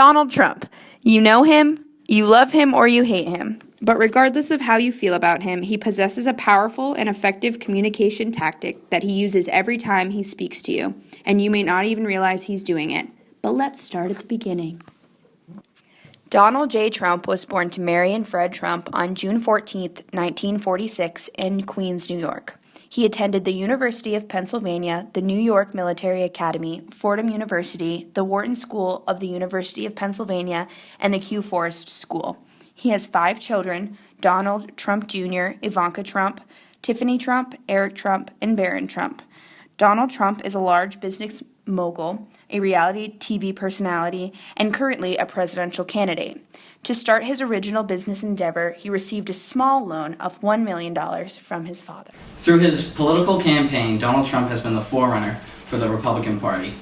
Donald Trump. You know him, you love him, or you hate him. But regardless of how you feel about him, he possesses a powerful and effective communication tactic that he uses every time he speaks to you, and you may not even realize he's doing it. But let's start at the beginning. Donald J. Trump was born to Mary and Fred Trump on June 14, 1946, in Queens, New York. He attended the University of Pennsylvania, the New York Military Academy, Fordham University, the Wharton School of the University of Pennsylvania, and the Kew Forest School. He has 5 children: Donald Trump Jr., Ivanka Trump, Tiffany Trump, Eric Trump, and Barron Trump. Donald Trump is a large business mogul, a reality TV personality, and currently a presidential candidate. To start his original business endeavor, he received a small loan of $1 million from his father. Through his political campaign, Donald Trump has been the forerunner for the Republican Party.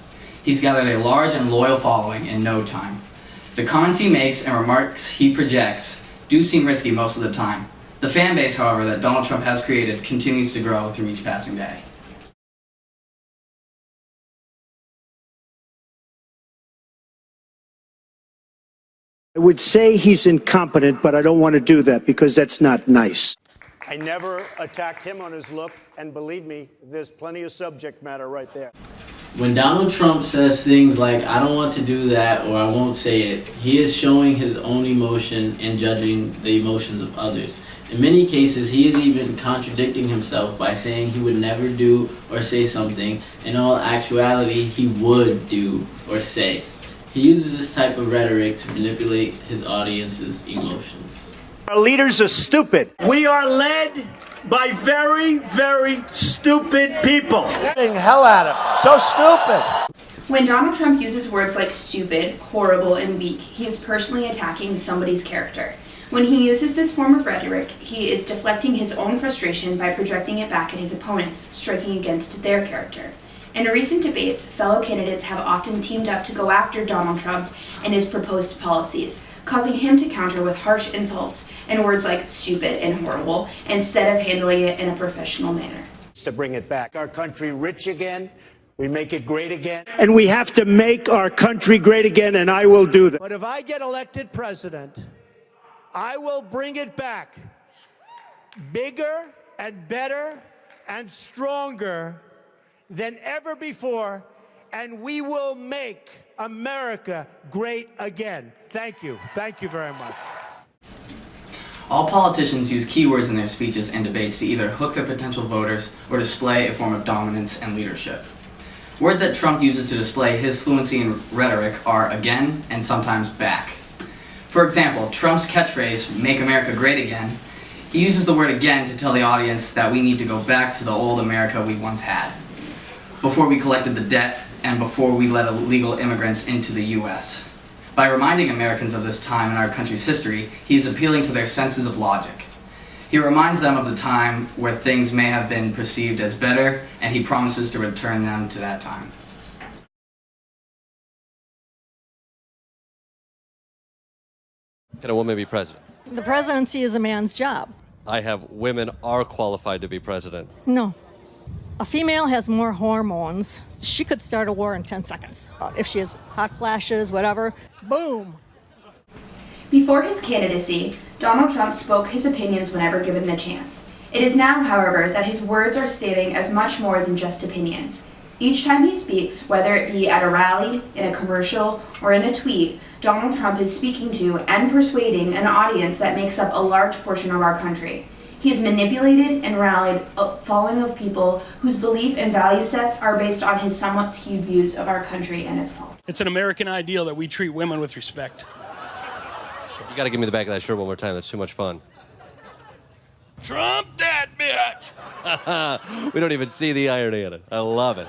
He's gathered a large and loyal following in no time. The comments he makes and remarks he projects do seem risky most of the time. The fan base, however, that Donald Trump has created continues to grow through each passing day. I would say he's incompetent, but I don't want to do that because that's not nice. I never attacked him on his look, and believe me, there's plenty of subject matter right there. When Donald Trump says things like, "I don't want to do that," or "I won't say it," he is showing his own emotion and judging the emotions of others. In many cases, he is even contradicting himself by saying he would never do or say something in all actuality he would do or say. He uses this type of rhetoric to manipulate his audience's emotions. Our leaders are stupid. We are led by very, very stupid people. Getting hell out of them. So stupid. When Donald Trump uses words like stupid, horrible, and weak, he is personally attacking somebody's character. When he uses this form of rhetoric, he is deflecting his own frustration by projecting it back at his opponents, striking against their character. In recent debates, fellow candidates have often teamed up to go after Donald Trump and his proposed policies, causing him to counter with harsh insults and words like stupid and horrible, instead of handling it in a professional manner. To bring it back, our country rich again, we make it great again. And we have to make our country great again, and I will do that. But if I get elected president, I will bring it back bigger and better and stronger than ever before, and we will make America great again. Thank you. Thank you very much. All politicians use keywords in their speeches and debates to either hook their potential voters or display a form of dominance and leadership. Words that Trump uses to display his fluency in rhetoric are again and sometimes back. For example, Trump's catchphrase, "Make America Great Again," he uses the word again to tell the audience that we need to go back to the old America we once had, before we collected the debt and before we let illegal immigrants into the U.S. By reminding Americans of this time in our country's history, he is appealing to their senses of logic. He reminds them of the time where things may have been perceived as better, and he promises to return them to that time. Can a woman be president? The presidency is a man's job. I have women are qualified to be president. No. A female has more hormones. She could start a war in 10 seconds. If she has hot flashes, whatever, boom. Before his candidacy, Donald Trump spoke his opinions whenever given the chance. It is now, however, that his words are stating as much more than just opinions. Each time he speaks, whether it be at a rally, in a commercial, or in a tweet, Donald Trump is speaking to and persuading an audience that makes up a large portion of our country. He has manipulated and rallied a following of people whose belief and value sets are based on his somewhat skewed views of our country and its politics. It's an American ideal that we treat women with respect. You got to give me the back of that shirt one more time. That's too much fun. Trump that bitch! We don't even see the irony in it. I love it.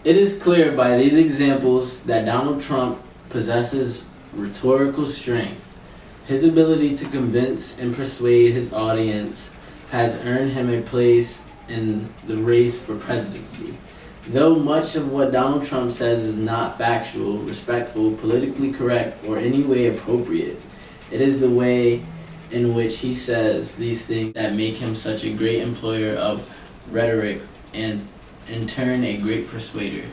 It is clear by these examples that Donald Trump possesses rhetorical strength. His ability to convince and persuade his audience has earned him a place in the race for presidency. Though much of what Donald Trump says is not factual, respectful, politically correct, or any way appropriate, it is the way in which he says these things that make him such a great employer of rhetoric and in turn a great persuader.